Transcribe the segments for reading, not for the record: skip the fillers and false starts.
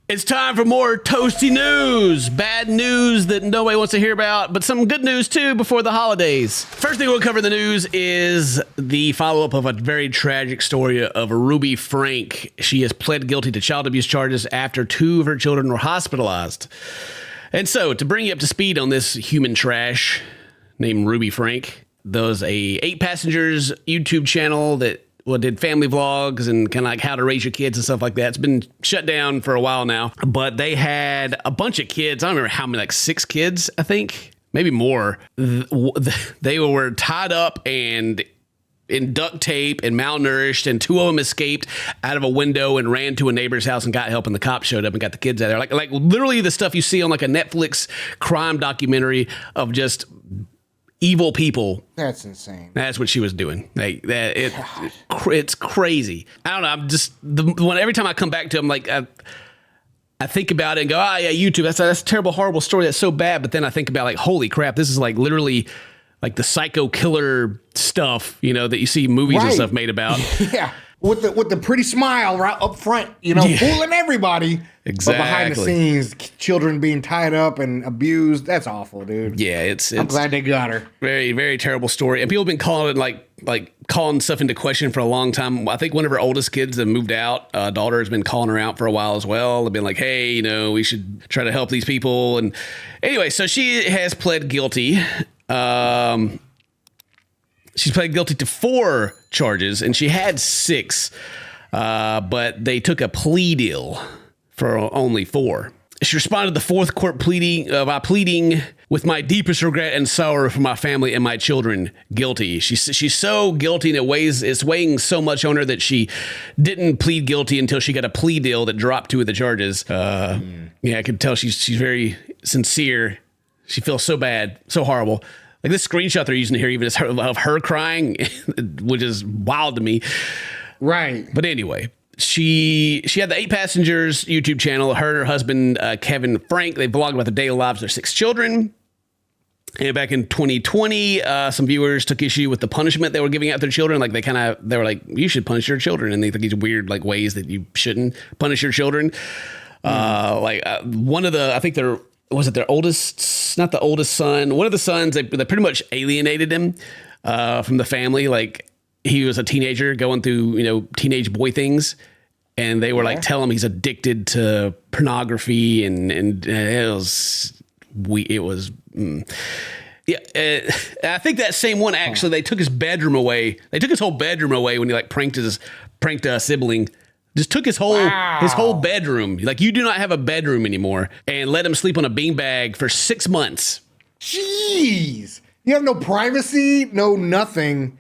It's time for more toasty news. Bad news that nobody wants to hear about, but some good news too before the holidays. First thing we'll cover in the news is the follow-up of a very tragic story of Ruby Franke. She has pled guilty to child abuse charges after 2 of her children were hospitalized. And so, to bring you up to speed on this human trash named Ruby Franke, there was a 8 passengers YouTube channel that did family vlogs and kind of like how to raise your kids and stuff like that. It's been shut down for a while now, but they had a bunch of kids. I don't remember how many, like 6 kids, I think, maybe more. They were tied up and in duct tape and malnourished, and 2 of them escaped out of a window and ran to a neighbor's house and got help, and the cops showed up and got the kids out of there. Like literally the stuff you see on like a Netflix crime documentary of just evil people. That's insane. That's what she was doing. Like that. It's crazy. I don't know. I'm just every time I come back to them, like I think about it and go, oh yeah, YouTube. That's a terrible, horrible story. That's so bad. But then I think about like, holy crap, this is like literally like the psycho killer stuff, you know, that you see movies and stuff made about. Yeah. With the pretty smile right up front, you know, fooling everybody. Exactly. But behind the scenes, children being tied up and abused. That's awful, dude. Yeah, it's I'm glad they got her. Very, very terrible story. And people have been calling it like calling stuff into question for a long time. I think one of her oldest kids that moved out, daughter, has been calling her out for a while as well. They've been like, hey, you know, we should try to help these people. And anyway, so she has pled guilty. She's pled guilty to 4 charges, and she had 6, but they took a plea deal for only 4. She responded to the 4th court by pleading with my deepest regret and sorrow for my family and my children, guilty. She's so guilty, and it's weighing so much on her that she didn't plead guilty until she got a plea deal that dropped 2 of the charges. Yeah, I could tell she's very sincere. She feels so bad, so horrible. Like this screenshot they're using here, even of her crying, which is wild to me. Right. But anyway, she had the 8 passengers YouTube channel. Her and her husband, Kevin Franke, they vlogged about the daily lives of their 6 children. And back in 2020, some viewers took issue with the punishment they were giving out their children. Like they were like, you should punish your children. And they think these weird like ways that you shouldn't punish your children. One of the, I think they're, was it their oldest, not the oldest son, one of the sons, they pretty much alienated him from the family. Like he was a teenager going through, you know, teenage boy things. And they were like, tell him he's addicted to pornography. And it was. Yeah. I think that same one, actually, they took his bedroom away. They took his whole bedroom away when he like pranked a sibling. Just took his whole bedroom. Like, you do not have a bedroom anymore, and let him sleep on a beanbag for 6 months. Jeez. You have no privacy, no nothing.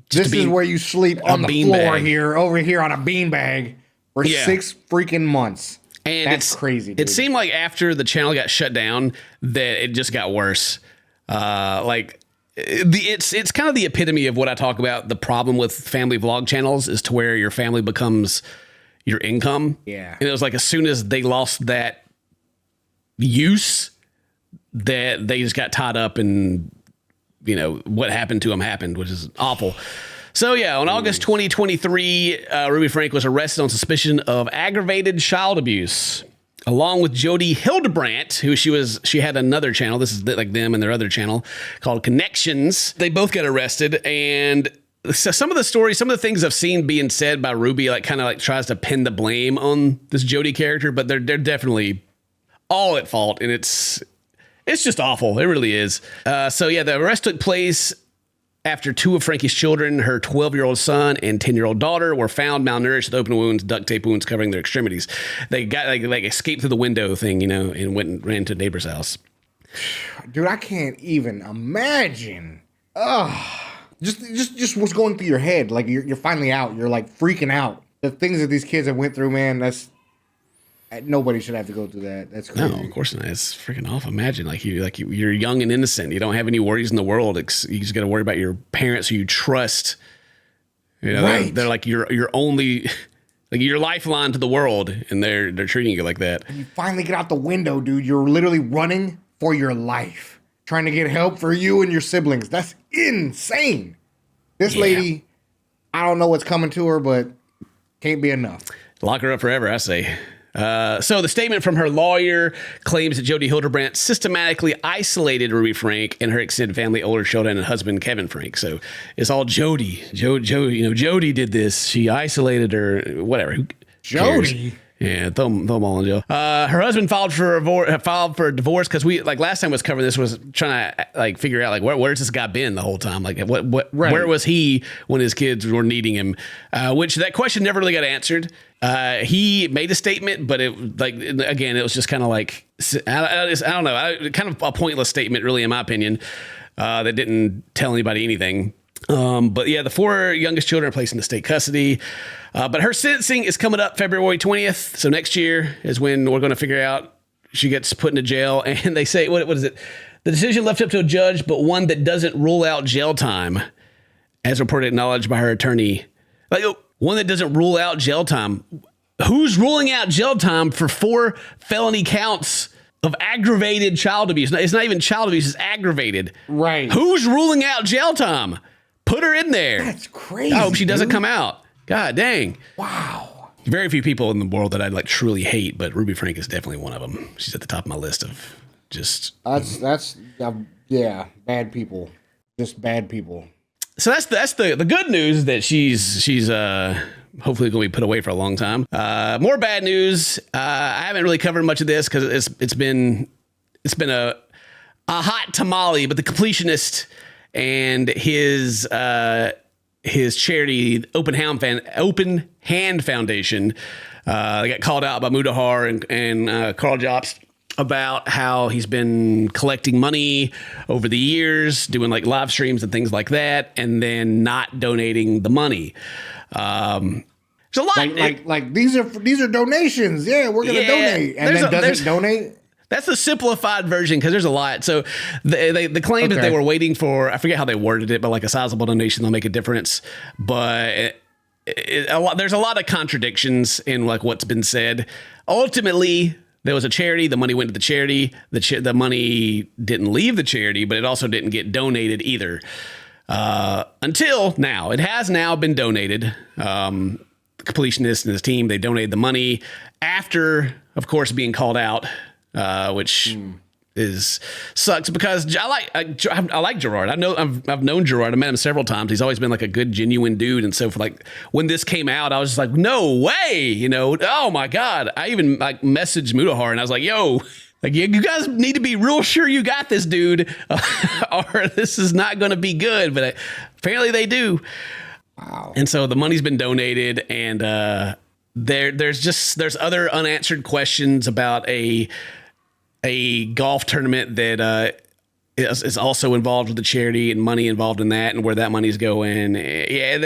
This is where you sleep on the floor here, over here on a beanbag for 6 freaking months. And that's crazy, dude. It seemed like after the channel got shut down that it just got worse. It's kind of the epitome of what I talk about. The problem with family vlog channels is to where your family becomes your income. Yeah. And it was like as soon as they lost that use, that they just got tied up, and you know what happened to them happened, which is awful. So yeah, on August 2023, Ruby Franke was arrested on suspicion of aggravated child abuse, along with Jody Hildebrandt, who she had another channel. This is like them and their other channel called Connections. They both got arrested, and so some of the things I've seen being said by Ruby, like kind of like tries to pin the blame on this Jody character, but they're definitely all at fault, and it's just awful. It really is. So yeah, the arrest took place after 2 of Franke's children, her 12-year-old son and 10-year-old daughter, were found malnourished with open wounds, duct tape wounds covering their extremities. They got like escaped through the window thing, you know, and went and ran to a neighbor's house. Dude, I can't even imagine. Just what's going through your head. Like you're finally out. You're like freaking out. The things that these kids have went through, man. Nobody should have to go through that. That's crazy. No, of course not. It's freaking awful. Imagine you're young and innocent. You don't have any worries in the world. You just got to worry about your parents who you trust. You know, right. They're like your only, like your lifeline to the world, and they're treating you like that. And you finally get out the window, dude. You're literally running for your life, trying to get help for you and your siblings. That's insane. This lady, I don't know what's coming to her, but can't be enough. Lock her up forever, I say. So the statement from her lawyer claims that Jody Hildebrandt systematically isolated Ruby Franke and her extended family, older children, and husband Kevin Franke. So it's all Jody. Jody did this. She isolated her. Whatever. Jody. Yeah, throw them all in jail. Her husband filed for a divorce because we last time I was covering this was trying to figure out where's this guy been the whole time? Where was he when his kids were needing him? Which that question never really got answered. He made a statement, but it was just kind of I don't know, kind of a pointless statement, really, in my opinion. That didn't tell anybody anything. But yeah, the 4 youngest children are placed into state custody. But her sentencing is coming up February 20th. So next year is when we're going to figure out she gets put into jail. And they say, what is it? The decision left up to a judge, but one that doesn't rule out jail time, as reported acknowledged by her attorney. One that doesn't rule out jail time. Who's ruling out jail time for 4 felony counts of aggravated child abuse? It's not even child abuse, it's aggravated. Right. Who's ruling out jail time? Put her in there. That's crazy. I hope she doesn't come out. God dang. Wow. Very few people in the world that I'd truly hate, but Ruby Franke is definitely one of them. She's at the top of my list of just... That's bad people. Just bad people. So that's the good news, that she's hopefully going to be put away for a long time. More bad news. I haven't really covered much of this because it's been a hot tamale, but the Completionist and his charity, Open Hand Foundation, they got called out by Mudahar and Carl Jobst about how he's been collecting money over the years, doing live streams and things like that, and then not donating the money. There's a lot. These are donations. Yeah, we're going to donate. And then doesn't donate? That's the simplified version because there's a lot. So they claimed that they were waiting for, I forget how they worded it, but a sizable donation, they'll make a difference. But there's a lot of contradictions in what's been said. Ultimately, there was a charity. The money went to the charity. The money didn't leave the charity, but it also didn't get donated either. Until now. It has now been donated. The Completionist and his team, they donated the money after, of course, being called out, which sucks because I like Gerard. I've known Gerard. I met him several times. He's always been a good, genuine dude. And so for when this came out, I was just no way, oh my God. I even messaged Mudahar and I was like, yo, you guys need to be real sure you got this, dude, or this is not going to be good. But apparently they do. Wow. And so the money's been donated, and there's other unanswered questions about a golf tournament that is also involved with the charity and money involved in that and where that money's going. Yeah,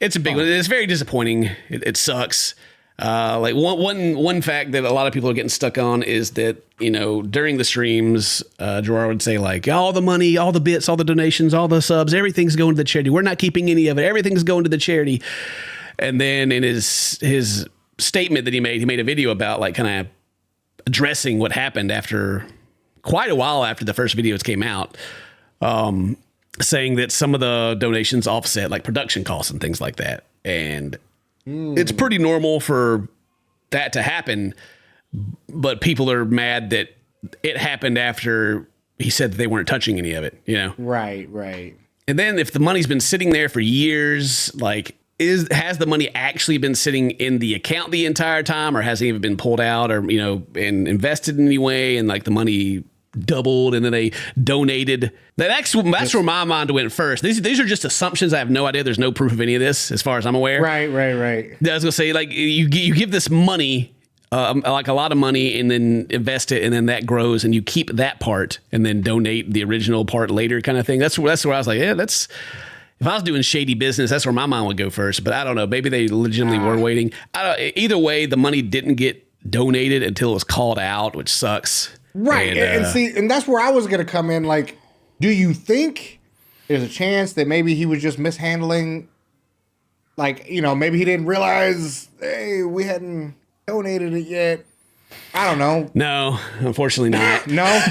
it's a big one. It's very disappointing. It sucks. One fact that a lot of people are getting stuck on is that, during the streams, Gerard would say all the money, all the bits, all the donations, all the subs, everything's going to the charity. We're not keeping any of it. Everything's going to the charity. And then in his statement that he made a video about kind of addressing what happened after quite a while after the first videos came out, saying that some of the donations offset production costs and things like that. And it's pretty normal for that to happen, but people are mad that it happened after he said that they weren't touching any of it, Right. And then if the money's been sitting there for years, has the money actually been sitting in the account the entire time, or has it even been pulled out or, and invested in any way, and the money doubled and then they donated? That's where my mind went first. These are just assumptions. I have no idea. There's no proof of any of this as far as I'm aware. Right. I was gonna say, you give this money, a lot of money, and then invest it, and then that grows, and you keep that part and then donate the original part later, kind of thing. That's where I was if I was doing shady business, that's where my mind would go first. But I don't know. Maybe they legitimately were waiting. Either way, the money didn't get donated until it was called out, which sucks. Right. And that's where I was going to come in. Do you think there's a chance that maybe he was just mishandling? Maybe he didn't realize, hey, we hadn't donated it yet. I don't know. No, unfortunately not. No,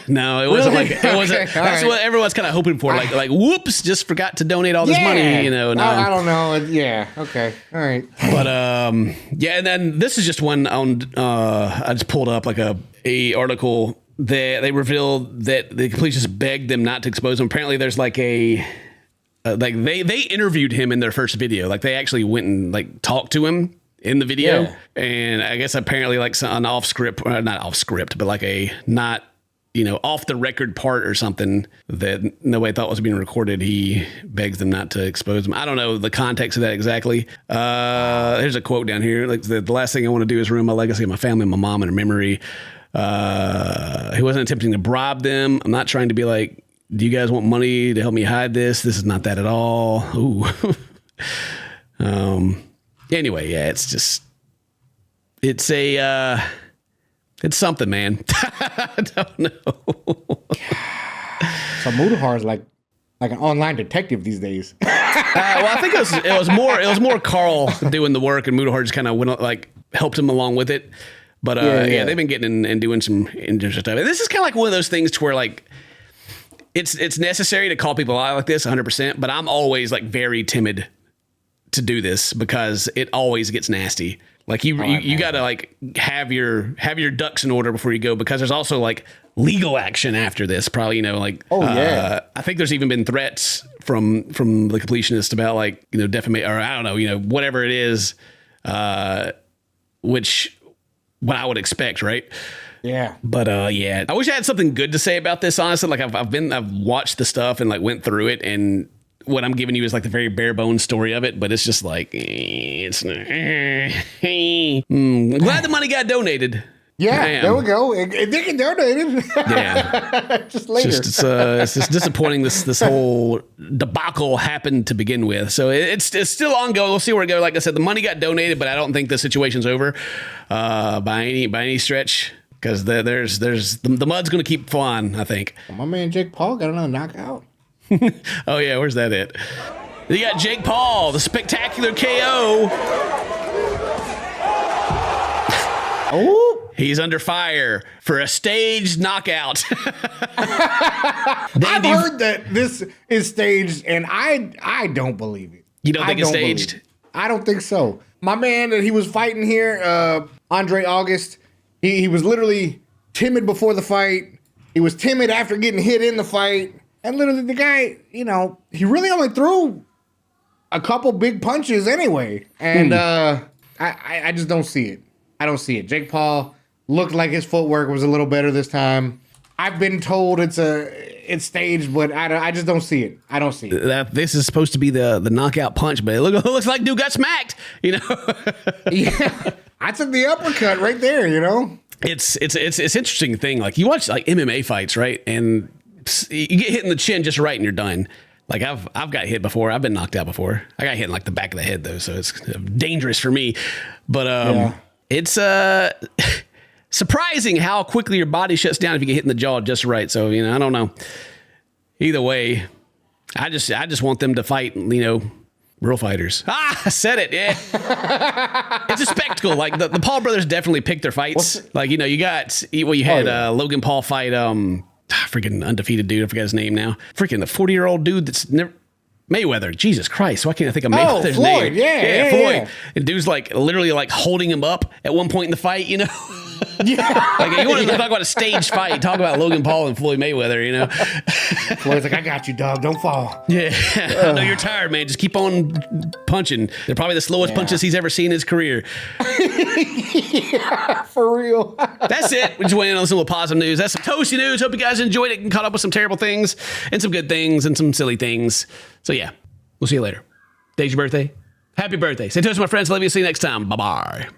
no, it wasn't like it wasn't. Okay, that's right. What everyone's kind of hoping for. Like, whoops, just forgot to donate all this money. You know, no. I don't know. Yeah, okay, all right. But yeah, and then this is just one on. I just pulled up like a article that they revealed that the police just begged them not to expose him. Apparently, there's like a. Like they interviewed him in their first video. Like they actually went and like talked to him in the video. Yeah. And I guess apparently like an off script, not off script, but like a not, off the record part or something that nobody thought was being recorded. He begs them not to expose them. I don't know the context of that exactly. There's a quote down here. Like the last thing I want to do is ruin my legacy of my family, my mom and her memory. He wasn't attempting to bribe them. I'm not trying to be like, do you guys want money to help me hide this? This is not that at all. Ooh. Anyway, yeah, it's something, man. I don't know. So Mudahar is like an online detective these days. Well, I think it was more Carl doing the work, and Mudahar just kind of went helped him along with it. But yeah, they've been getting in and doing some interesting stuff. And this is kind of like one of those things to where like. It's necessary to call people out like this 100%, but I'm always like very timid to do this because it always gets nasty. Like you got to like have your ducks in order before you go, because there's also like legal action after this. Probably, I think there's even been threats from the completionist about like, defamation, or I don't know, whatever it is, which what I would expect. Right. Yeah. But yeah, I wish I had something good to say about this, honestly. Like I've watched the stuff and like went through it, and what I'm giving you is like the very bare bones story of it, but it's just like it's glad the money got donated. Yeah, there we go. It did get donated. Yeah. Just later. It's just disappointing this whole debacle happened to begin with. So it's still ongoing. We'll see where it goes. Like I said, the money got donated, but I don't think the situation's over by any stretch. Because there's the mud's going to keep flying, I think. My man Jake Paul got another knockout. Oh, yeah. Where's that at? You got Jake Paul, the spectacular KO. Oh, he's under fire for a staged knockout. I've heard that this is staged, and I don't believe it. You don't think it's staged? I don't think so. My man that he was fighting here, Andre August, he was literally timid before the fight. He was timid after getting hit in the fight. And literally the guy, he really only threw a couple big punches anyway. And I just don't see it. I don't see it. Jake Paul looked like his footwork was a little better this time. I've been told it's staged, but I just don't see it. I don't see it. This is supposed to be the knockout punch, but it looks like dude got smacked, Yeah. I took the uppercut right there, It's interesting thing. Like you watch like MMA fights, right? And you get hit in the chin just right and you're done. Like I've got hit before. I've been knocked out before. I got hit in like the back of the head though, so it's dangerous for me. But it's surprising how quickly your body shuts down if you get hit in the jaw just right. So, I don't know. Either way, I just want them to fight, real fighters. I said it. Yeah. It's a spectacle. Like the Paul brothers definitely picked their fights. Like, you had Logan Paul fight, freaking undefeated dude. I forgot his name now. Freaking the 40-year-old dude that's never Mayweather. Jesus Christ. Why can't I think of Mayweather's Floyd. name? Yeah, Floyd. Yeah. And dude's like literally like holding him up at one point in the fight, Yeah. Like you want to talk about a staged fight, talk about Logan Paul and Floyd Mayweather, Floyd's like, I got you, dog. Don't fall. Yeah. I know you're tired, man. Just keep on punching. They're probably the slowest punches he's ever seen in his career. Yeah, for real. That's it. We just went in on some little positive news. That's some toasty news. Hope you guys enjoyed it and caught up with some terrible things and some good things and some silly things. So yeah, we'll see you later. Today's your birthday. Happy birthday. Say toast to my friends. Love you. See you next time. Bye-bye.